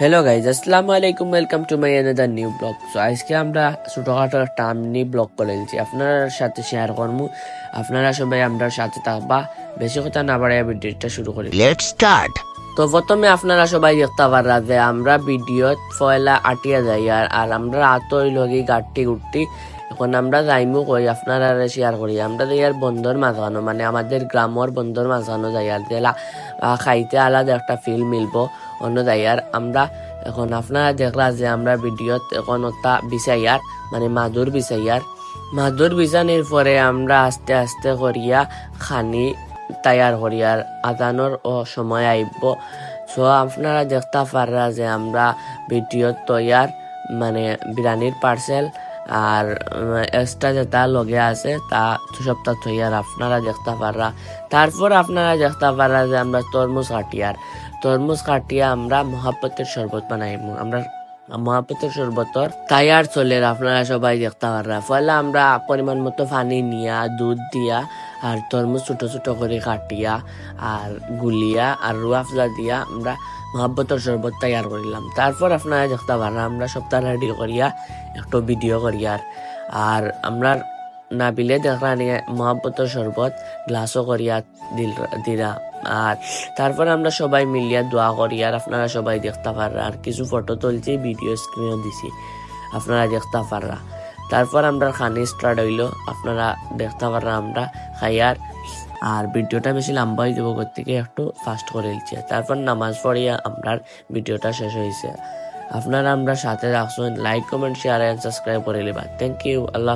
Hello guys, আসসালামু আলাইকুম, welcome to my another new blog. So আজকে আমরা ছোটখাটো একটা আমনি ব্লগ করেছি আপনার সাথে শেয়ার করবো। আপনারা সবাই আমরা সাথে থাকবা। বেশি কথা না বাড়াইয়া ভিডিওটা শুরু করি। Let's start. তো প্রথমে আপনারা সবাই দেখতে পারা যে আমরা ভিডিওত ফয়লা আটিয়া যাই আর আমরা আতই লগি গাড়টি গুটি। এখন আমরা যাইমু কই আপনারা শেয়ার করি। আমরা যাইয়ার বন্দর মাঝখানো, মানে আমাদের গ্রামের বন্দর মাঝখানো যাইয়ার জেলা খাইতে আলাদা একটা ফিল মিলবো অন্য যাইয়ার আমরা। এখন আপনারা দেখলা যে আমরা ভিডিওত এখন ওটা বিছাইয়ার, মানে মাদুর বিছানির পরে আমরা আস্তে আস্তে করিয়া খানি তৈয়ার করিয়ার আজানোর ও সময় আইব। সো আপনারা দেখতে পাররা যে আমরা ভিডিও তৈয়ার, মানে বিরিয়ানির পার্সেল আর এক্সট্রা যেটা লগে আছে তা সপ্তাহ তৈয়ার আপনারা দেখতে পাররা। তারপর আপনারা দেখতে পাররা যে আমরা তরমুজ কাটিয়া আমরা মহাব্বতের শরবত বানাইমু। আমরা মহাব্বতের শরবতর তাইয়ার চলের আপনারা সবাই দেখতে পাররা। ফলে আমরা পরিমাণ মতো পানি নিয়া দুধ দিয়া আর তরমুজ ছোট ছোট করে কাটিয়া আর গুলিয়া আর রুয়াফজা দিয়া আমরা মহাব্বতের শরবত তৈয়ার করিলাম। তারপর আপনারা দেখতে পাররা আমরা সপ্তাহ রেডি করিয়া একটু ভিডিও করিয়ার। আর আমরা নাবিলে দেখলা নিয়ে মহাব্বতের শরবত গ্লাসও করিয়া দিলা। আর তারপর আমরা সবাই মিলিয়া দোয়া করি আর আপনারা সবাই দেখতে পাররা। আর কিছু ফটো তুলছি, ভিডিও স্ক্রিনও দিছি, আপনারা দেখতে পাররা। তারপর আমরা খানি স্টার্ট হইল, আপনারা দেখতে পাররা আমরা খাইয়ার। আর ভিডিওটা বেশি লম্বা হয়ে যাব থেকে একটু ফাস্ট করে দিচ্ছে। তারপর নামাজ পড়িয়া আমরা ভিডিওটা শেষ হয়েছে। আপনারা আমরা সাথে রাখছেন, like comment share and subscribe করে নেবা। Thank you, Allah.